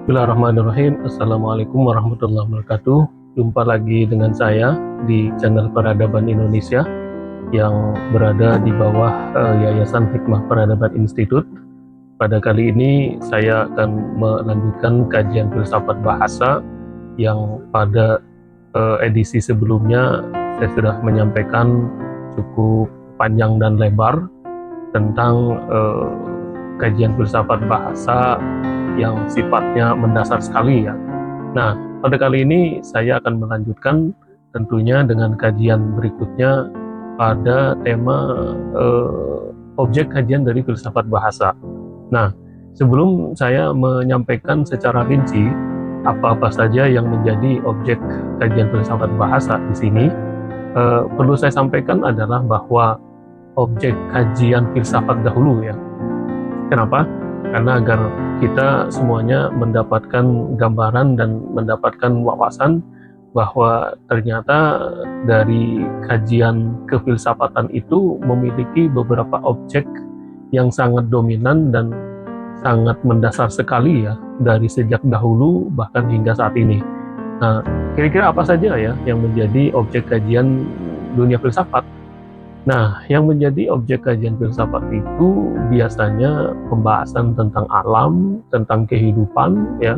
Bismillahirrahmanirrahim. Assalamualaikum warahmatullahi wabarakatuh. Jumpa lagi dengan saya di channel Peradaban Indonesia yang berada di bawah Yayasan Hikmah Peradaban Institute. Pada kali ini saya akan melanjutkan kajian filsafat bahasa yang pada edisi sebelumnya saya sudah menyampaikan cukup panjang dan lebar tentang kajian filsafat bahasa yang sifatnya mendasar sekali ya. Nah, pada kali ini saya akan melanjutkan tentunya dengan kajian berikutnya pada tema objek kajian dari filsafat bahasa. Nah, sebelum saya menyampaikan secara rinci apa-apa saja yang menjadi objek kajian filsafat bahasa di sini, perlu saya sampaikan adalah bahwa objek kajian filsafat dahulu ya. Kenapa? Karena agar kita semuanya mendapatkan gambaran dan mendapatkan wawasan bahwa ternyata dari kajian kefilsafatan itu memiliki beberapa objek yang sangat dominan dan sangat mendasar sekali ya, dari sejak dahulu bahkan hingga saat ini. Nah, kira-kira apa saja ya yang menjadi objek kajian dunia filsafat? Nah, yang menjadi objek kajian filsafat itu biasanya pembahasan tentang alam, tentang kehidupan, ya,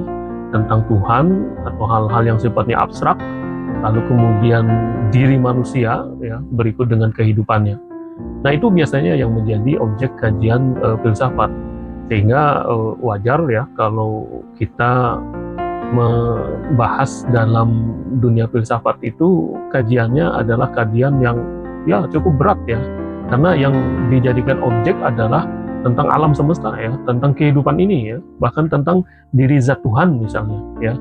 tentang Tuhan atau hal-hal yang sifatnya abstrak, lalu kemudian diri manusia, ya, berikut dengan kehidupannya. Nah, itu biasanya yang menjadi objek kajian filsafat, sehingga wajar ya kalau kita membahas dalam dunia filsafat itu kajiannya adalah kajian yang ya cukup berat ya, karena yang dijadikan objek adalah tentang alam semesta ya, tentang kehidupan ini ya, bahkan tentang diri zat Tuhan misalnya ya,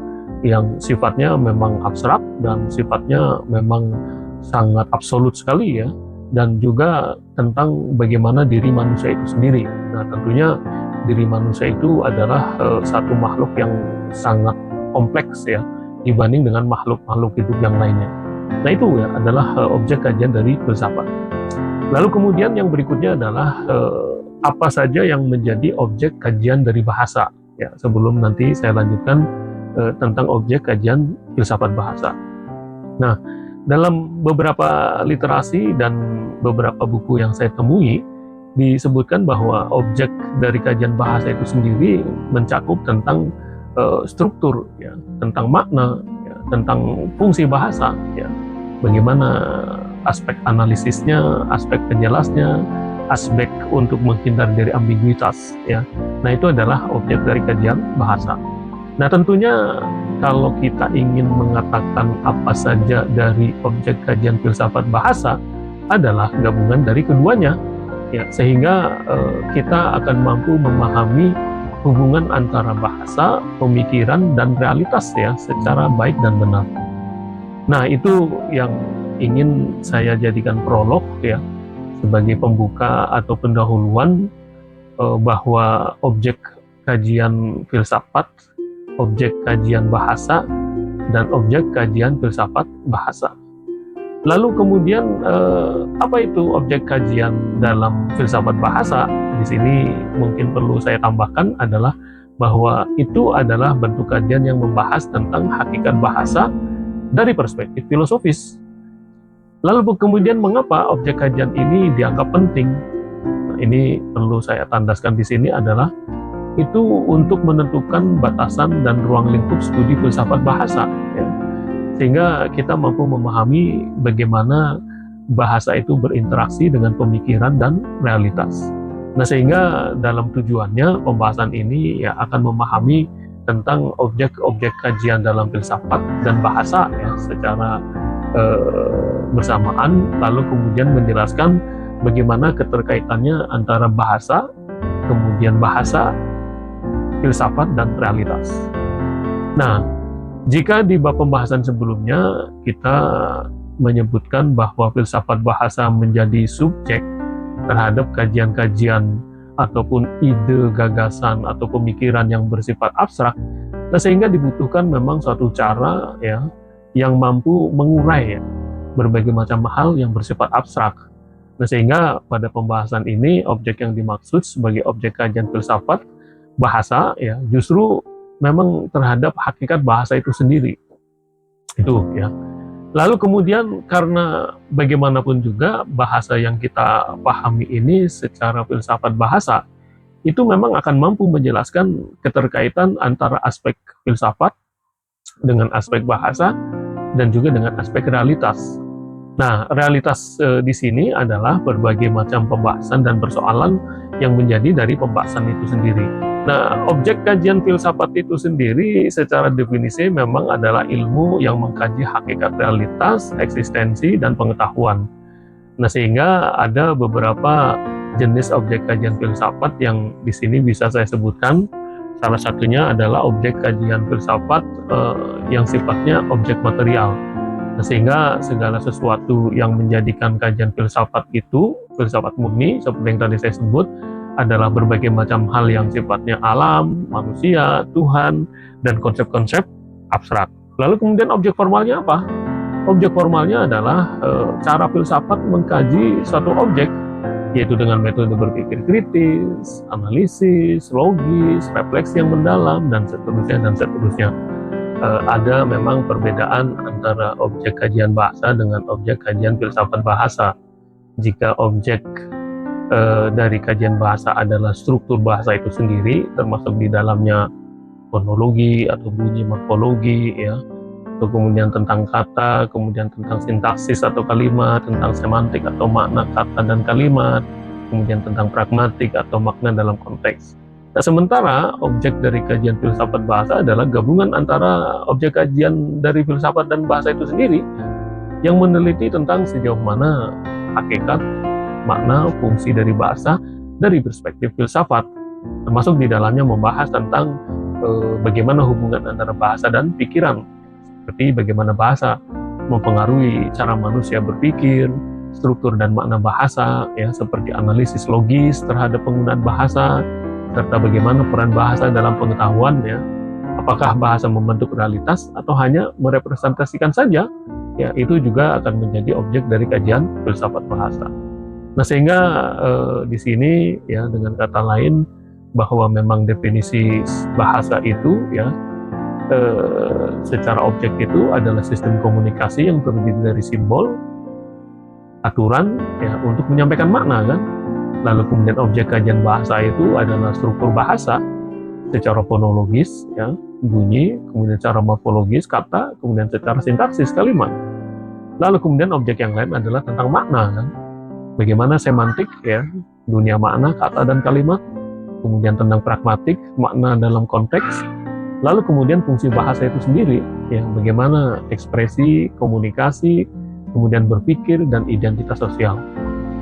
yang sifatnya memang abstrak dan sifatnya memang sangat absolut sekali ya, dan juga tentang bagaimana diri manusia itu sendiri. Nah, tentunya diri manusia itu adalah satu makhluk yang sangat kompleks ya dibanding dengan makhluk-makhluk hidup yang lainnya. Nah, itu ya adalah objek kajian dari filsafat. Lalu kemudian yang berikutnya adalah apa saja yang menjadi objek kajian dari bahasa ya, sebelum nanti saya lanjutkan tentang objek kajian filsafat bahasa. Nah, dalam beberapa literasi dan beberapa buku yang saya temui disebutkan bahwa objek dari kajian bahasa itu sendiri mencakup tentang struktur ya, tentang makna ya, tentang fungsi bahasa ya, bagaimana aspek analisisnya, aspek penjelasnya, aspek untuk menghindar dari ambiguitas ya. Nah, itu adalah objek dari kajian bahasa. Nah, tentunya kalau kita ingin mengatakan apa saja dari objek kajian filsafat bahasa adalah gabungan dari keduanya ya, sehingga kita akan mampu memahami hubungan antara bahasa, pemikiran, dan realitas ya secara baik dan benar. Nah, itu yang ingin saya jadikan prolog ya, sebagai pembuka atau pendahuluan bahwa objek kajian filsafat, objek kajian bahasa, dan objek kajian filsafat bahasa. Lalu kemudian apa itu objek kajian dalam filsafat bahasa? Di sini mungkin perlu saya tambahkan adalah bahwa itu adalah bentuk kajian yang membahas tentang hakikat bahasa dari perspektif filosofis. Lalu kemudian mengapa objek kajian ini dianggap penting? Nah, ini perlu saya tandaskan di sini adalah itu untuk menentukan batasan dan ruang lingkup studi filsafat bahasa ya, sehingga kita mampu memahami bagaimana bahasa itu berinteraksi dengan pemikiran dan realitas. Nah, sehingga dalam tujuannya pembahasan ini ya akan memahami tentang objek-objek kajian dalam filsafat dan bahasa ya secara bersamaan, lalu kemudian menjelaskan bagaimana keterkaitannya antara bahasa, kemudian bahasa, filsafat, dan realitas. Nah, jika di bab pembahasan sebelumnya kita menyebutkan bahwa filsafat bahasa menjadi subjek terhadap kajian-kajian ataupun ide, gagasan, atau pemikiran yang bersifat abstrak, nah sehingga dibutuhkan memang suatu cara ya yang mampu mengurai ya, berbagai macam hal yang bersifat abstrak. Nah, sehingga pada pembahasan ini objek yang dimaksud sebagai objek kajian filsafat bahasa ya justru memang terhadap hakikat bahasa itu sendiri. Itu ya. Lalu kemudian karena bagaimanapun juga bahasa yang kita pahami ini secara filsafat bahasa itu memang akan mampu menjelaskan keterkaitan antara aspek filsafat dengan aspek bahasa dan juga dengan aspek realitas. Nah, realitas di sini adalah berbagai macam pembahasan dan persoalan yang menjadi dari pembahasan itu sendiri. Nah, objek kajian filsafat itu sendiri secara definisi memang adalah ilmu yang mengkaji hakikat realitas, eksistensi, dan pengetahuan. Nah, sehingga ada beberapa jenis objek kajian filsafat yang di sini bisa saya sebutkan. Salah satunya adalah objek kajian filsafat yang sifatnya objek material. Nah, sehingga segala sesuatu yang menjadikan kajian filsafat itu, filsafat murni, seperti yang tadi saya sebut, adalah berbagai macam hal yang sifatnya alam, manusia, Tuhan, dan konsep-konsep abstrak. Lalu kemudian objek formalnya apa? Objek formalnya adalah cara filsafat mengkaji suatu objek, yaitu dengan metode berpikir kritis, analisis, logis, refleksi yang mendalam, dan seterusnya, dan seterusnya. Ada memang perbedaan antara objek kajian bahasa dengan objek kajian filsafat bahasa. Jika objek dari kajian bahasa adalah struktur bahasa itu sendiri, termasuk di dalamnya fonologi atau bunyi morfologi, ya, atau kemudian tentang kata, kemudian tentang sintaksis atau kalimat, tentang semantik atau makna kata dan kalimat, kemudian tentang pragmatik atau makna dalam konteks. Nah, sementara objek dari kajian filsafat bahasa adalah gabungan antara objek kajian dari filsafat dan bahasa itu sendiri yang meneliti tentang sejauh mana hakikat, makna, fungsi dari bahasa dari perspektif filsafat, termasuk di dalamnya membahas tentang bagaimana hubungan antara bahasa dan pikiran, seperti bagaimana bahasa mempengaruhi cara manusia berpikir, struktur dan makna bahasa, ya, seperti analisis logis terhadap penggunaan bahasa, serta bagaimana peran bahasa dalam pengetahuan, ya, apakah bahasa membentuk realitas atau hanya merepresentasikan saja, ya, itu juga akan menjadi objek dari kajian filsafat bahasa. Nah, sehingga di sini, ya, dengan kata lain bahwa memang definisi bahasa itu, ya, secara objek itu adalah sistem komunikasi yang terdiri dari simbol, aturan, ya, untuk menyampaikan makna, kan. Lalu kemudian objek kajian bahasa itu adalah struktur bahasa secara fonologis, ya, bunyi, kemudian secara morfologis kata, kemudian secara sintaksis kalimat. Lalu kemudian objek yang lain adalah tentang makna, kan. Bagaimana semantik, ya, dunia makna kata dan kalimat, kemudian tentang pragmatik, makna dalam konteks. Lalu kemudian fungsi bahasa itu sendiri, ya, bagaimana ekspresi, komunikasi, kemudian berpikir dan identitas sosial.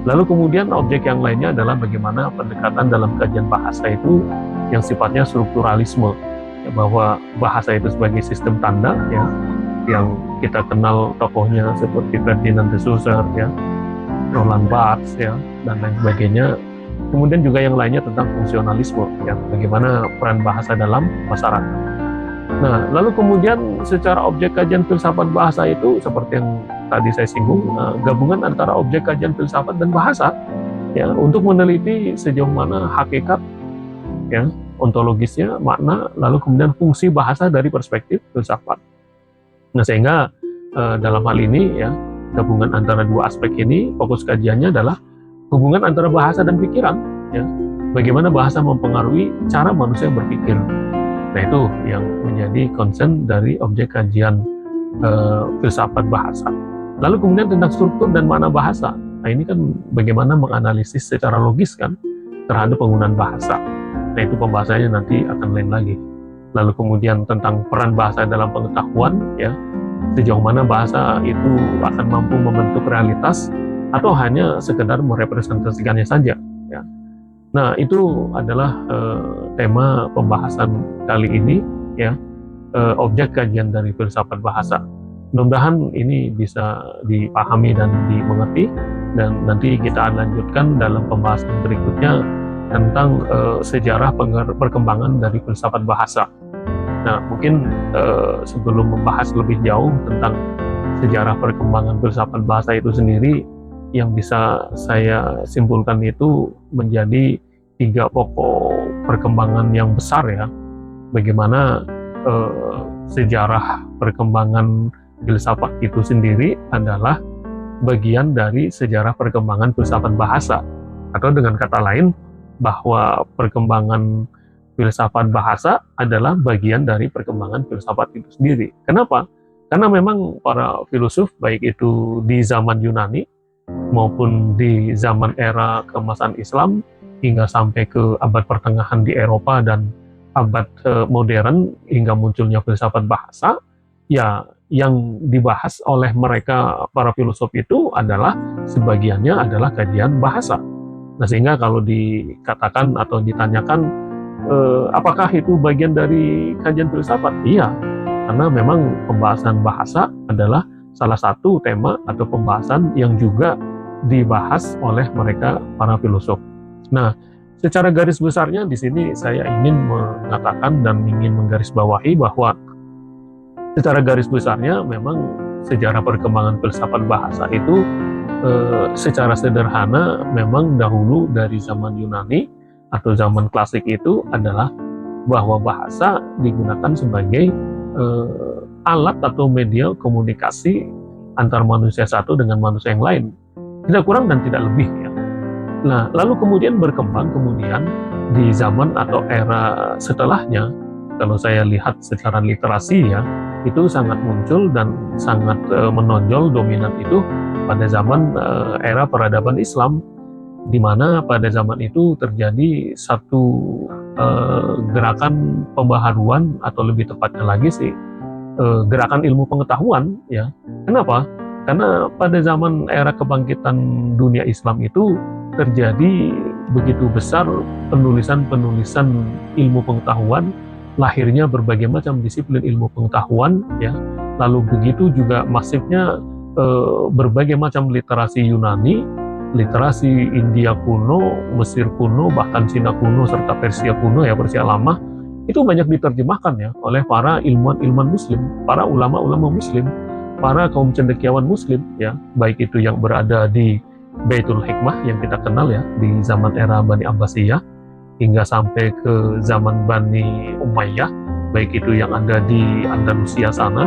Lalu kemudian objek yang lainnya adalah bagaimana pendekatan dalam kajian bahasa itu yang sifatnya strukturalisme, ya, bahwa bahasa itu sebagai sistem tanda, ya, yang kita kenal tokohnya seperti Ferdinand de Saussure, ya, Roland Barthes, ya, dan lain sebagainya. Kemudian juga yang lainnya tentang fungsionalisme, ya, bagaimana peran bahasa dalam masyarakat. Nah, lalu kemudian secara objek kajian filsafat bahasa itu seperti yang tadi saya singgung, gabungan antara objek kajian filsafat dan bahasa, ya, untuk meneliti sejauh mana hakikat, ya, ontologisnya, makna, lalu kemudian fungsi bahasa dari perspektif filsafat. Nah, sehingga dalam hal ini, ya, gabungan antara dua aspek ini, fokus kajiannya adalah hubungan antara bahasa dan pikiran, ya, bagaimana bahasa mempengaruhi cara manusia berpikir. Nah, itu yang menjadi concern dari objek kajian filsafat bahasa. Lalu kemudian tentang struktur dan makna bahasa. Nah, ini kan bagaimana menganalisis secara logis, kan, terhadap penggunaan bahasa. Nah, itu pembahasannya nanti akan lain lagi. Lalu kemudian tentang peran bahasa dalam pengetahuan, ya, sejauh mana bahasa itu akan mampu membentuk realitas atau hanya sekedar merepresentasikannya saja, ya. Nah, itu adalah tema pembahasan kali ini, ya, objek kajian dari filsafat bahasa. Mudah-mudahan ini bisa dipahami dan dimengerti, dan nanti kita akan lanjutkan dalam pembahasan berikutnya tentang sejarah perkembangan dari filsafat bahasa. Nah, mungkin sebelum membahas lebih jauh tentang sejarah perkembangan filsafat bahasa itu sendiri, yang bisa saya simpulkan itu menjadi 3 pokok perkembangan yang besar, ya, bagaimana sejarah perkembangan filsafat itu sendiri adalah bagian dari sejarah perkembangan filsafat bahasa, atau dengan kata lain bahwa perkembangan filsafat bahasa adalah bagian dari perkembangan filsafat itu sendiri. Kenapa? Karena memang para filosof, baik itu di zaman Yunani maupun di zaman era keemasan Islam hingga sampai ke abad pertengahan di Eropa dan abad modern hingga munculnya filsafat bahasa, ya yang dibahas oleh mereka para filosof itu adalah sebagiannya adalah kajian bahasa. Nah, sehingga kalau dikatakan atau ditanyakan apakah itu bagian dari kajian filsafat? Iya, karena memang pembahasan bahasa adalah salah satu tema atau pembahasan yang juga dibahas oleh mereka para filosof. Nah, secara garis besarnya di sini saya ingin mengatakan dan ingin menggarisbawahi bahwa secara garis besarnya memang sejarah perkembangan filsafat bahasa itu secara sederhana memang dahulu dari zaman Yunani atau zaman klasik itu adalah bahwa bahasa digunakan sebagai alat atau media komunikasi antar manusia satu dengan manusia yang lain, tidak kurang dan tidak lebih ya. Nah, lalu kemudian berkembang di zaman atau era setelahnya, kalau saya lihat secara literasi ya, itu sangat muncul dan sangat menonjol dominan itu pada zaman era peradaban Islam, di mana pada zaman itu terjadi satu gerakan pembaharuan atau lebih tepatnya lagi sih gerakan ilmu pengetahuan ya. Kenapa? Karena pada zaman era kebangkitan dunia Islam itu terjadi begitu besar penulisan-penulisan ilmu pengetahuan, lahirnya berbagai macam disiplin ilmu pengetahuan ya. Lalu begitu juga masifnya berbagai macam literasi Yunani, literasi India kuno, Mesir kuno, bahkan Cina kuno serta Persia kuno ya, Persia lama, itu banyak diterjemahkan ya oleh para ilmuwan-ilmuwan muslim, para ulama-ulama muslim, para kaum cendekiawan muslim ya, baik itu yang berada di Baitul Hikmah yang kita kenal ya di zaman era Bani Abbasiyah hingga sampai ke zaman Bani Umayyah, baik itu yang ada di Andalusia sana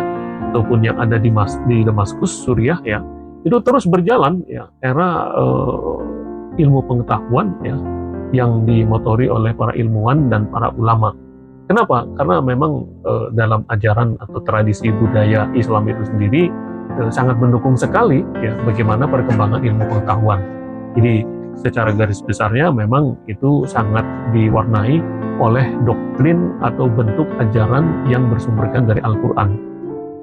ataupun yang ada di Damaskus, Suriah ya, itu terus berjalan ya era ilmu pengetahuan ya yang dimotori oleh para ilmuwan dan para ulama. Kenapa? Karena memang dalam ajaran atau tradisi budaya Islam itu sendiri sangat mendukung sekali ya bagaimana perkembangan ilmu pengetahuan. Jadi secara garis besarnya memang itu sangat diwarnai oleh doktrin atau bentuk ajaran yang bersumberkan dari Al-Quran.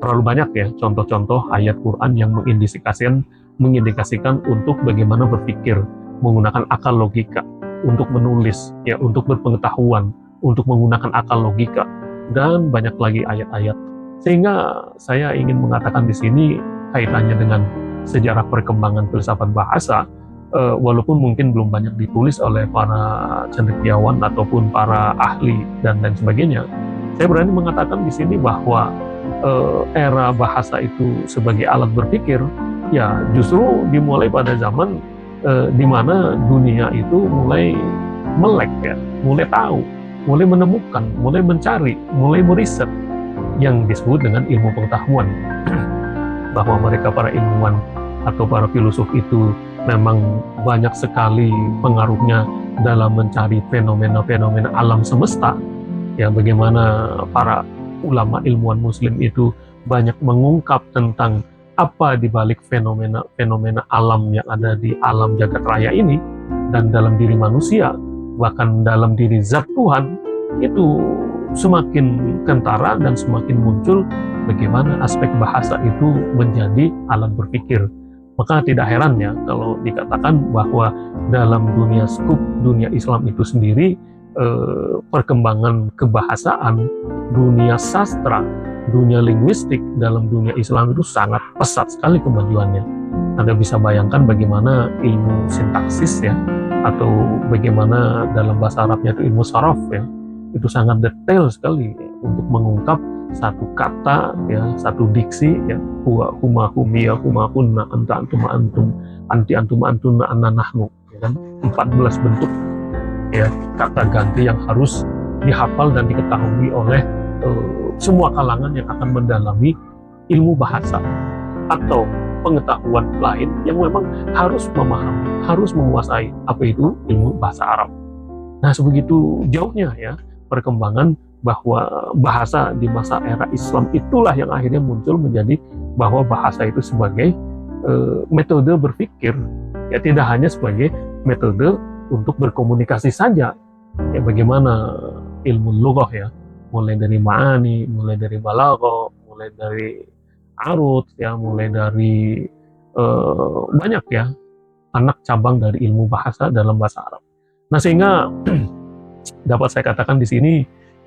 Terlalu banyak ya contoh-contoh ayat Quran yang mengindikasikan untuk bagaimana berpikir menggunakan akal logika untuk menulis ya, untuk berpengetahuan, untuk menggunakan akal logika, dan banyak lagi ayat-ayat. Sehingga saya ingin mengatakan di sini kaitannya dengan sejarah perkembangan filsafat bahasa, walaupun mungkin belum banyak ditulis oleh para cendekiawan ataupun para ahli dan lain sebagainya, saya berani mengatakan di sini bahwa era bahasa itu sebagai alat berpikir ya justru dimulai pada zaman di mana dunia itu mulai melek ya, mulai tahu, mulai menemukan, mulai mencari, mulai meriset yang disebut dengan ilmu pengetahuan. Bahwa mereka para ilmuwan atau para filosof itu memang banyak sekali pengaruhnya dalam mencari fenomena-fenomena alam semesta ya, bagaimana para ulama ilmuwan muslim itu banyak mengungkap tentang apa di balik fenomena-fenomena alam yang ada di alam jagat raya ini dan dalam diri manusia, bahkan dalam diri zat Tuhan, itu semakin kentara dan semakin muncul bagaimana aspek bahasa itu menjadi alat berpikir. Maka tidak heran ya kalau dikatakan bahwa dalam dunia skup dunia Islam itu sendiri, perkembangan kebahasaan, dunia sastra, dunia linguistik dalam dunia Islam itu sangat pesat sekali kemajuannya. Anda bisa bayangkan bagaimana ilmu sintaksis ya, atau bagaimana dalam bahasa Arabnya itu ilmu saraf ya, itu sangat detail sekali ya, untuk mengungkap satu kata ya, satu diksi ya, huwa huma humia huma hunna anta antum antum anti antum antunna anna nahnu ya kan, 14 bentuk ya kata ganti yang harus dihafal dan diketahui oleh semua kalangan yang akan mendalami ilmu bahasa atau pengetahuan lain yang memang harus memahami, harus menguasai apa itu ilmu bahasa Arab. Nah, sebegitu jauhnya ya perkembangan bahwa bahasa di masa era Islam itulah yang akhirnya muncul menjadi bahwa bahasa itu sebagai metode berpikir, ya tidak hanya sebagai metode untuk berkomunikasi saja. Ya bagaimana ilmu lughah ya, mulai dari ma'ani, mulai dari balaghah, mulai dari arut ya, mulai dari banyak ya anak cabang dari ilmu bahasa dalam bahasa Arab. Nah, sehingga dapat saya katakan di sini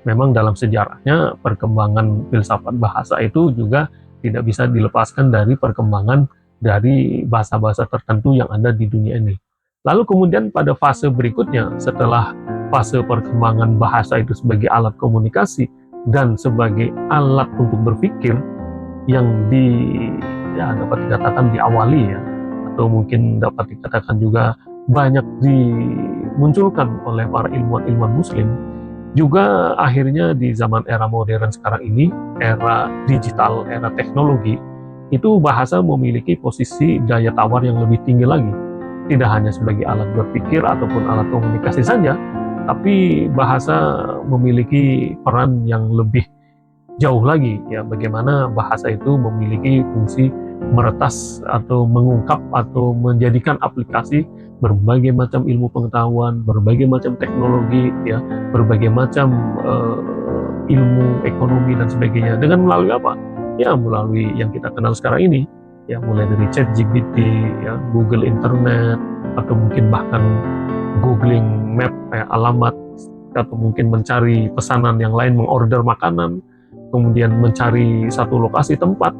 memang dalam sejarahnya perkembangan filsafat bahasa itu juga tidak bisa dilepaskan dari perkembangan dari bahasa-bahasa tertentu yang ada di dunia ini. Lalu kemudian pada fase berikutnya, setelah fase perkembangan bahasa itu sebagai alat komunikasi dan sebagai alat untuk berpikir yang dapat dikatakan diawali ya, atau mungkin dapat dikatakan juga banyak dimunculkan oleh para ilmuwan-ilmuwan muslim, juga akhirnya di zaman era modern sekarang ini, era digital, era teknologi, itu bahasa memiliki posisi daya tawar yang lebih tinggi lagi. Tidak hanya sebagai alat berpikir ataupun alat komunikasi saja, tapi bahasa memiliki peran yang lebih jauh lagi ya, bagaimana bahasa itu memiliki fungsi meretas atau mengungkap atau menjadikan aplikasi berbagai macam ilmu pengetahuan, berbagai macam teknologi ya, berbagai macam ilmu ekonomi dan sebagainya, dengan melalui apa? Ya melalui yang kita kenal sekarang ini ya, mulai dari ChatGPT ya, Google Internet, atau mungkin bahkan googling map alamat, atau mungkin mencari pesanan yang lain, mengorder makanan, kemudian mencari satu lokasi tempat.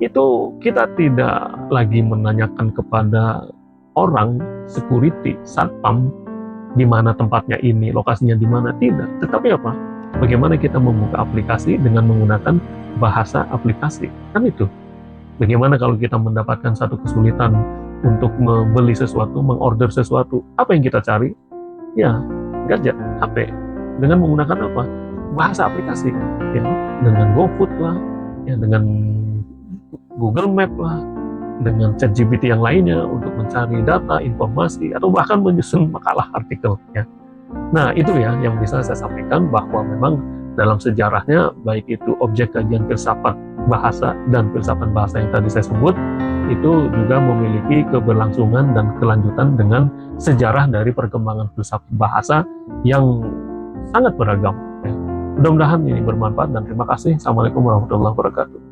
Itu kita tidak lagi menanyakan kepada orang security, satpam, di mana tempatnya ini, lokasinya di mana, tidak. Tetapi apa? Bagaimana kita membuka aplikasi dengan menggunakan bahasa aplikasi, kan itu. Bagaimana kalau kita mendapatkan satu kesulitan untuk membeli sesuatu, mengorder sesuatu, apa yang kita cari? Ya, gadget, HP. Dengan menggunakan apa? Bahasa aplikasi. Ya, dengan GoFood lah, ya dengan Google Map lah, dengan ChatGPT yang lainnya untuk mencari data, informasi, atau bahkan menyusun makalah artikel. Ya. Nah, itu ya yang bisa saya sampaikan, bahwa memang dalam sejarahnya, baik itu objek kajian filsafat bahasa dan filsafat bahasa yang tadi saya sebut, itu juga memiliki keberlangsungan dan kelanjutan dengan sejarah dari perkembangan filsafat bahasa yang sangat beragam. Ya. Mudah-mudahan ini bermanfaat dan terima kasih. Assalamualaikum warahmatullahi wabarakatuh.